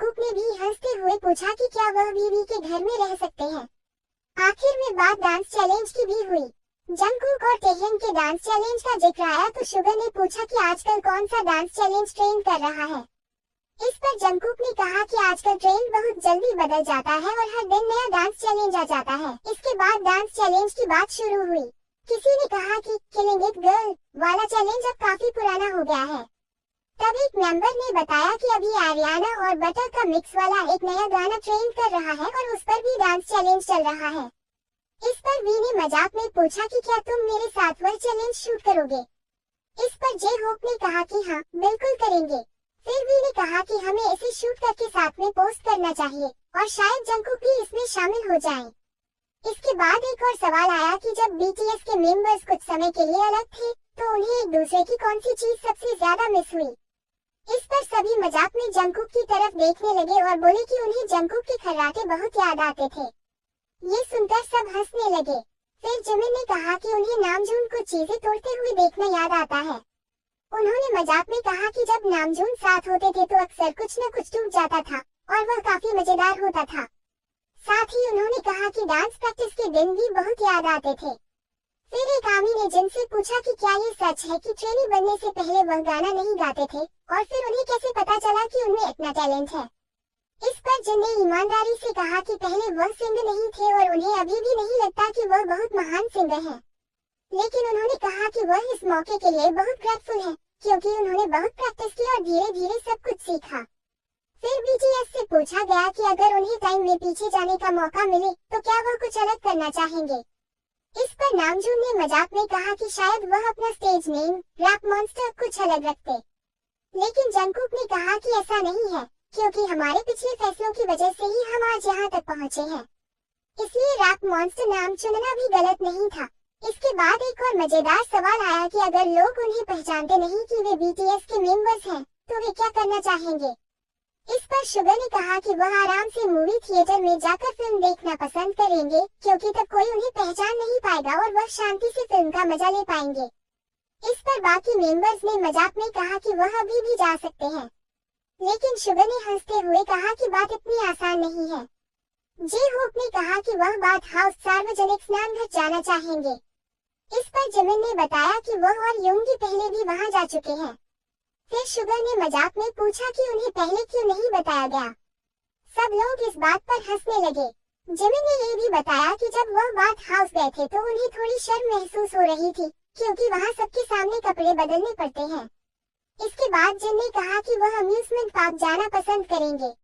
Jungkook ने भी हंसते हुए पूछा कि क्या वह बीवी के घर में रह सकते हैं। आखिर में बात डांस चैलेंज की भी हुई। जंगकुक और टेह्यंग के डांस चैलेंज का जिक्र आया तो शुगर ने पूछा कि आजकल कौन सा डांस चैलेंज ट्रेंड कर रहा है। इस पर जंगकुक ने कहा कि आजकल ट्रेंड बहुत जल्दी बदल जाता है और हर दिन नया डांस चैलेंज आ जाता है। इसके बाद डांस चैलेंज की बात शुरू हुई। किसी ने कहा कि किलिंग इट गर्ल वाला चैलेंज अब काफी पुराना हो गया है। तब एक मेंबर ने बताया कि अभी आरियाना और बटर का मिक्स वाला एक नया गाना ट्रेंड कर रहा है और उस पर भी डांस चैलेंज चल रहा है। इस पर वी ने मजाक में पूछा कि क्या तुम मेरे साथ वह चैलेंज शूट करोगे। इस पर जे होप ने कहा कि हाँ बिल्कुल करेंगे। फिर वी ने कहा कि हमें इसे शूट करके साथ में पोस्ट करना चाहिए और शायद जंगकुक भी इसमें शामिल हो जाएं। इसके बाद एक और सवाल आया कि जब बीटीएस के मेंबर्स कुछ समय के लिए अलग थे तो उन्हें एक दूसरे की कौन सी चीज सबसे ज्यादा मिस हुई। इस पर सभी मजाक में जंगकुक की तरफ देखने लगे और बोले कि उन्हें जंगकुक के खर्राटे बहुत याद आते थे। ये सुनकर सब हंसने लगे। फिर जिमिन ने कहा कि उन्हें नामजून कुछ चीजें तोड़ते हुए देखना याद आता है। उन्होंने मजाक में कहा कि जब नामजून साथ होते थे तो अक्सर कुछ न कुछ टूट जाता था और वह काफी मजेदार होता था। साथ ही उन्होंने कहा कि डांस प्रैक्टिस के दिन भी बहुत याद आते थे। फिर एक आमी ने जिनसे पूछा कि क्या ये सच है कि ट्रेनी बनने से पहले वह गाना नहीं गाते थे और फिर उन्हें कैसे पता चला कि उनमें इतना टैलेंट है। इस पर जिन ने ईमानदारी से कहा कि पहले वह सिंगर नहीं थे और उन्हें अभी भी नहीं लगता कि वह बहुत महान सिंगर है, लेकिन उन्होंने कहा कि वह इस मौके के लिए बहुत ग्रेटफुल है क्योंकि उन्होंने बहुत प्रैक्टिस की और धीरे धीरे सब कुछ सीखा। फिर बीटीएस से पूछा गया कि अगर उन्हें टाइम में पीछे जाने का मौका मिले तो क्या वह कुछ अलग करना चाहेंगे। इस पर नामजून ने मजाक में कहा कि शायद वह अपना स्टेज नेम रैप मॉन्स्टर कुछ अलग रखते, लेकिन जंगकुक ने कहा कि ऐसा नहीं है क्योंकि हमारे पिछले फैसलों की वजह से ही हम आज यहाँ तक पहुँचे हैं, इसलिए रैप मॉन्स्टर नाम चुनना भी गलत नहीं था। इसके बाद एक और मजेदार सवाल आया कि अगर लोग उन्हें पहचानते नहीं कि वे बीटीएस के मेंबर्स हैं तो वे क्या करना चाहेंगे। इस पर शुगर ने कहा कि वह आराम से मूवी थिएटर में जाकर फिल्म देखना पसंद करेंगे क्योंकि तब कोई उन्हें पहचान नहीं पाएगा और वह शांति से फिल्म का मजा ले पाएंगे। इस पर बाकी मेंबर्स ने मजाक में कहा कि वह अभी भी जा सकते हैं, लेकिन शुगर ने हंसते हुए कहा कि बात इतनी आसान नहीं है। जे होप ने कहा कि वह बाथ हाउस सार्वजनिक स्नानघर जाना चाहेंगे। इस पर जिमिन ने बताया कि वह और योंगी पहले भी वहां जा चुके हैं। फिर शुगर ने मजाक में पूछा कि उन्हें पहले क्यों नहीं बताया गया। सब लोग इस बात पर हंसने लगे। जिमिन ने ये भी बताया कि जब वह बाथ हाउस गए थे तो उन्हें थोड़ी शर्म महसूस हो रही थी क्योंकि वहां सबके सामने कपड़े बदलने पड़ते हैं। इसके बाद जिन ने कहा कि वह अम्यूजमेंट पार्क जाना पसंद करेंगे।